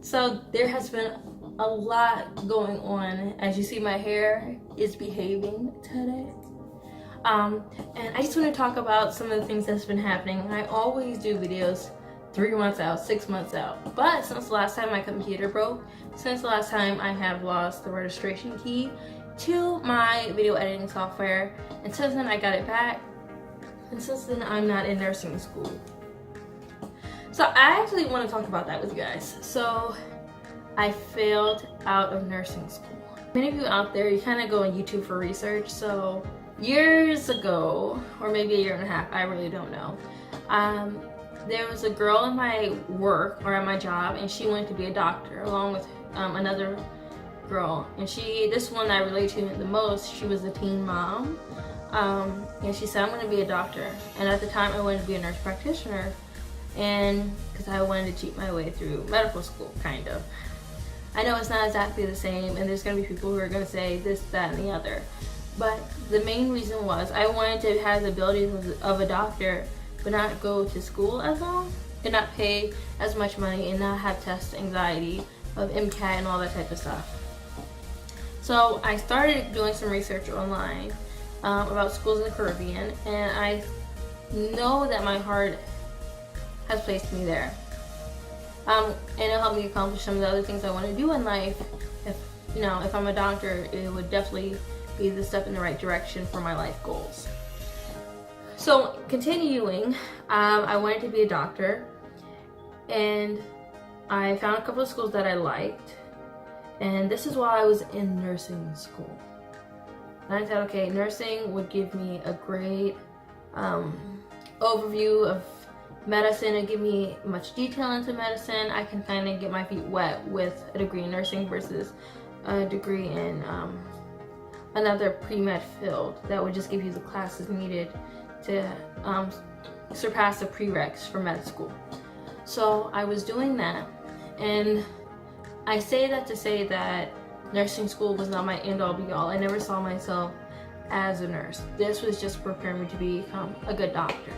So there has been a lot going on. As you see, my hair is behaving today. And I just want to talk about some of the things that's been happening. I always do videos 3 months out, 6 months out. But since the last time my computer broke, since the last time I have lost the registration key to my video editing software, and since then I got it back, and since then I'm not in nursing school. So I actually want to talk about that with you guys. So I failed out of nursing school. Many of you out there, you kind of go on YouTube for research. So years ago, or maybe a year and a half, I really don't know, there was a girl in my work or at my job, and she wanted to be a doctor along with another girl. And this one I relate to the most, she was a teen mom. And she said, I'm going to be a doctor. And at the time I wanted to be a nurse practitioner, and because I wanted to cheat my way through medical school, kind of. I know it's not exactly the same, and there's going to be people who are going to say this, that, and the other. But the main reason was I wanted to have the abilities of a doctor, but not go to school as long, and not pay as much money, and not have test anxiety of MCAT and all that type of stuff. So I started doing some research online about schools in the Caribbean, and I know that my heart has placed me there. And it'll help me accomplish some of the other things I want to do in life. If I'm a doctor, it would definitely be the step in the right direction for my life goals. So continuing, I wanted to be a doctor, and I found a couple of schools that I liked, and this is while I was in nursing school. And I thought, okay, nursing would give me a great overview of medicine and give me much detail into medicine. I can kind of get my feet wet with a degree in nursing versus a degree in another pre-med field that would just give you the classes needed to surpass the prereqs for med school. So I was doing that, and I say that to say that nursing school was not my end-all be-all. I never saw myself as a nurse. This was just preparing me to become a good doctor.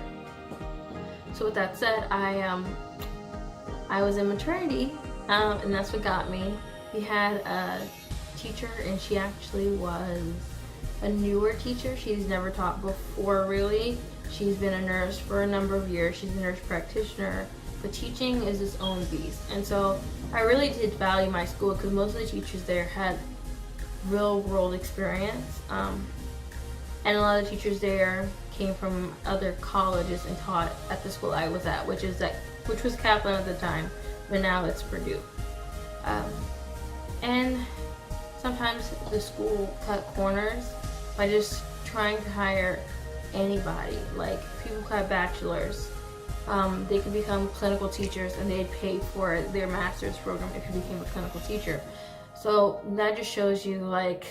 So with that said, I was in maternity, and that's what got me. We had a teacher, and she actually was a newer teacher. She's never taught before, really. She's been a nurse for a number of years. She's a nurse practitioner, but teaching is its own beast. And so I really did value my school because most of the teachers there had real world experience. And a lot of teachers there came from other colleges and taught at the school I was at, which was Kaplan at the time, but now it's Purdue. And sometimes the school cut corners by just trying to hire anybody. Like, people who had bachelors, they could become clinical teachers, and they'd pay for their master's program if you became a clinical teacher. So that just shows you like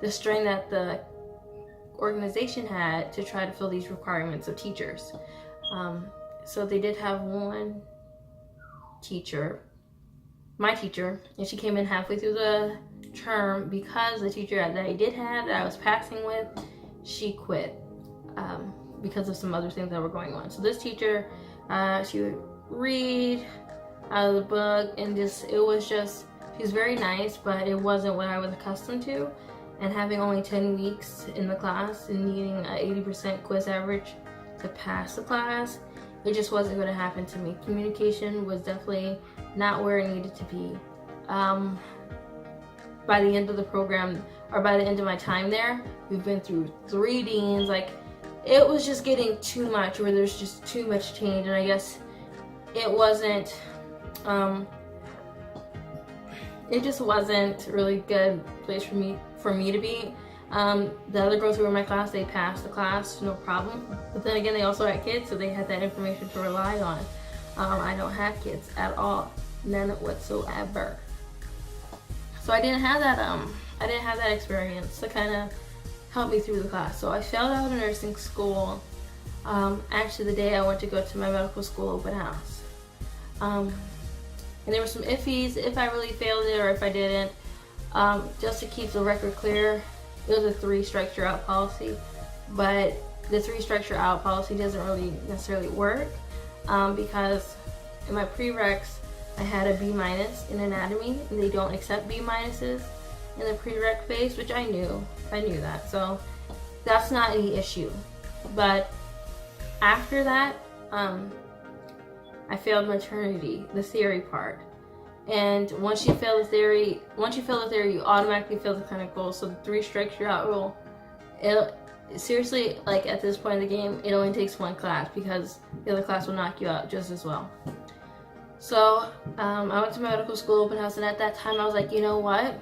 the strain that the organization had to try to fill these requirements of teachers. So they did have one teacher, my teacher, and she came in halfway through the term because the teacher that I did have, that I was passing with, she quit because of some other things that were going on. So this teacher, she would read out of the book, and she was very nice, but it wasn't what I was accustomed to. And having only 10 weeks in the class and needing an 80% quiz average to pass the class, it just wasn't going to happen to me. Communication was definitely not where it needed to be. By the end of the program, or by the end of my time there, we've been through 3 deans. Like, it was just getting too much, where there's just too much change, and I guess it wasn't, it just wasn't a really good place for me to be. The other girls who were in my class, they passed the class, no problem. But then again, they also had kids, so they had that information to rely on. I don't have kids at all, none whatsoever. So I didn't have that experience to kind of help me through the class. So I failed out of nursing school. Actually, the day I went to go to my medical school open house. And there were some iffies if I really failed it or if I didn't. Just to keep the record clear, it was a 3 strikes you're out policy, but the 3 strikes you're out policy doesn't really necessarily work because in my prereqs I had a B- in anatomy, and they don't accept B- in the prereq phase, which I knew that, so that's not any issue. But after that, I failed maternity, the theory part. And once you fail the theory, you automatically fail the clinical. So the 3 strikes you're out rule. Seriously, like at this point in the game, it only takes 1 class because the other class will knock you out just as well. So I went to medical school open house, and at that time I was like, you know what?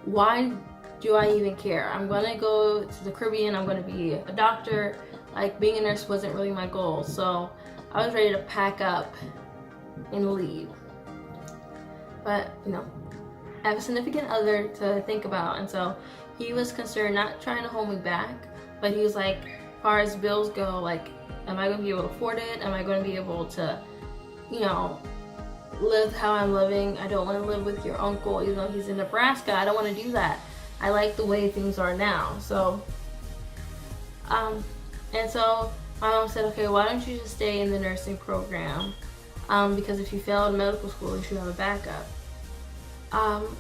Why do I even care? I'm gonna go to the Caribbean. I'm gonna be a doctor. Like, being a nurse wasn't really my goal. So I was ready to pack up and leave. But I have a significant other to think about, and so he was concerned, not trying to hold me back, but he was like, as far as bills go, like, am I going to be able to afford it? Am I going to be able to, live how I'm living? I don't want to live with your uncle, even though he's in Nebraska. I don't want to do that. I like the way things are now. So, and so my mom said, okay, why don't you just stay in the nursing program? Because if you fail in medical school, you should have a backup.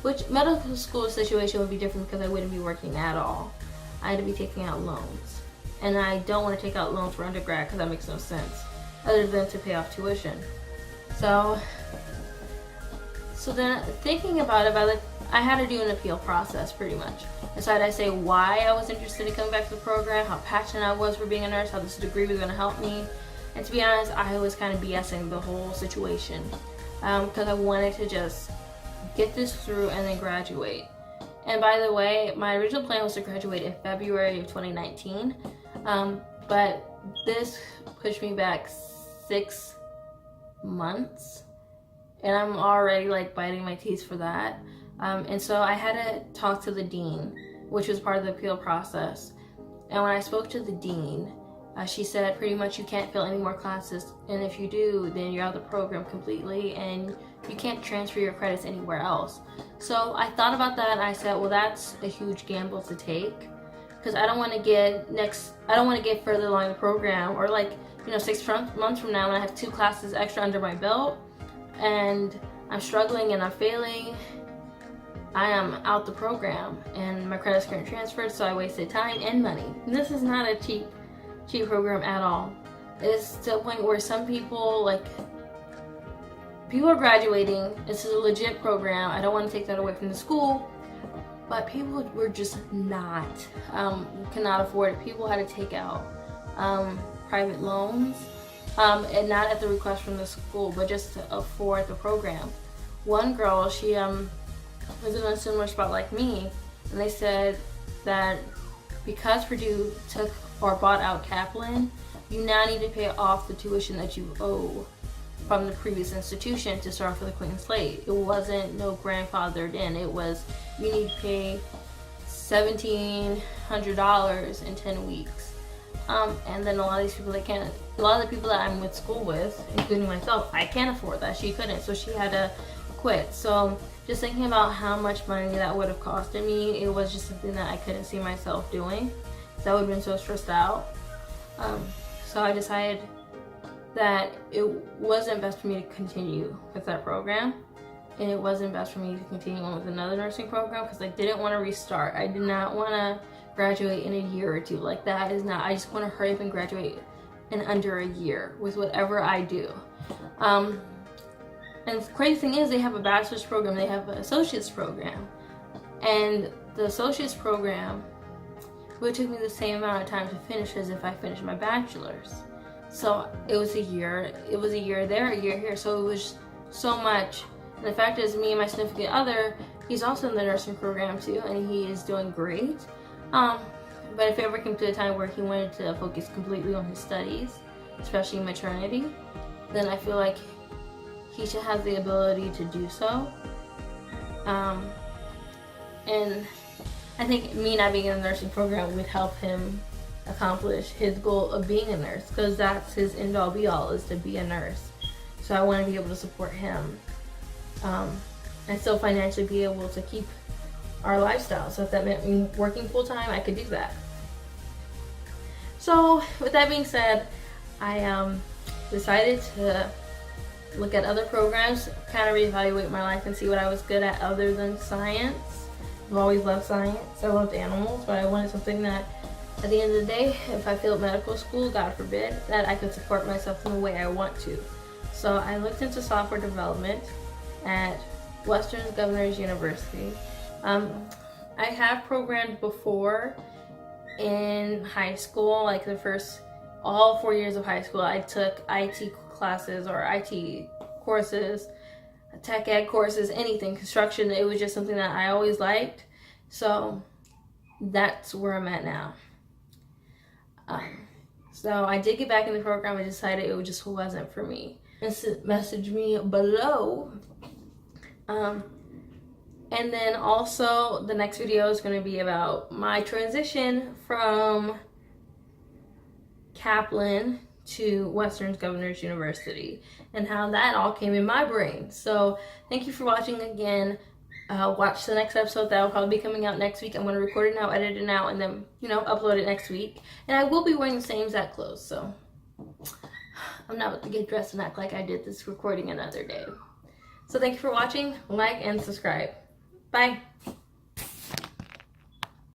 Which medical school situation would be different because I wouldn't be working at all. I had to be taking out loans. And I don't want to take out loans for undergrad because that makes no sense, other than to pay off tuition. So then thinking about it, I had to do an appeal process pretty much. And so I say why I was interested in coming back to the program, how passionate I was for being a nurse, how this degree was going to help me. And to be honest, I was kind of BSing the whole situation because I wanted to just get this through and then graduate. And by the way, my original plan was to graduate in February of 2019, but this pushed me back 6 months, and I'm already like biting my teeth for that. And so I had to talk to the dean, which was part of the appeal process. And when I spoke to the dean, she said pretty much you can't fail any more classes, and if you do, then you're out of the program completely and you can't transfer your credits anywhere else. So I thought about that, and I said, well, that's a huge gamble to take because I don't want to get further along the program, or 6 months from now when I have 2 classes extra under my belt and I'm struggling and I'm failing, I am out the program and my credits weren't transferred, so I wasted time and money. And this is not a cheap program at all. It's to the point where some people are graduating. This is a legit program. I don't want to take that away from the school, but people were just cannot afford it. People had to take out private loans, and not at the request from the school, but just to afford the program. One girl, she was in a similar spot like me, and they said that because Purdue took or bought out Kaplan, you now need to pay off the tuition that you owe from the previous institution to start for the clean slate. It wasn't no grandfathered in. It was you need to pay $1,700 in 10 weeks. And then a lot of these people, a lot of the people that I'm with school with, including myself, I can't afford that. She couldn't, so she had to quit. So just thinking about how much money that would have costed me, it was just something that I couldn't see myself doing. So I would have been so stressed out. So I decided that it wasn't best for me to continue with that program, and it wasn't best for me to continue on with another nursing program because I didn't want to restart. I did not want to graduate in a year or two. Like, that is not, I just want to hurry up and graduate in under a year with whatever I do. And the crazy thing is, they have a bachelor's program, they have an associate's program, and the associate's program would take me the same amount of time to finish as if I finished my bachelor's. So it was a year there, a year here, so it was so much. And the fact is, me and my significant other, he's also in the nursing program too, and he is doing great. But if it ever came to a time where he wanted to focus completely on his studies, especially maternity, then I feel like he should have the ability to do so. And I think me not being in the nursing program would help him accomplish his goal of being a nurse, because that's his end all be all, is to be a nurse. So I want to be able to support him and still financially be able to keep our lifestyle. So if that meant me working full time, I could do that. So with that being said, I decided to look at other programs, kind of reevaluate my life and see what I was good at other than science. I've always loved science. I loved animals, but I wanted something that at the end of the day, if I failed medical school, God forbid, that I could support myself in the way I want to. So I looked into software development at Western Governors University. I have programmed before in high school, like all 4 years of high school. I took IT classes or IT courses, tech ed courses, anything, construction. It was just something that I always liked. So that's where I'm at now. So I did get back in the program. I decided it just wasn't for me. Message me below. And then also the next video is going to be about my transition from Kaplan to Western Governors University and how that all came in my brain. So thank you for watching again. Watch the next episode. That will probably be coming out next week. I'm going to record it now, edit it now, and then, upload it next week. And I will be wearing the same exact clothes, so I'm not about to get dressed and act like I did this recording another day. So thank you for watching. Like and subscribe. Bye.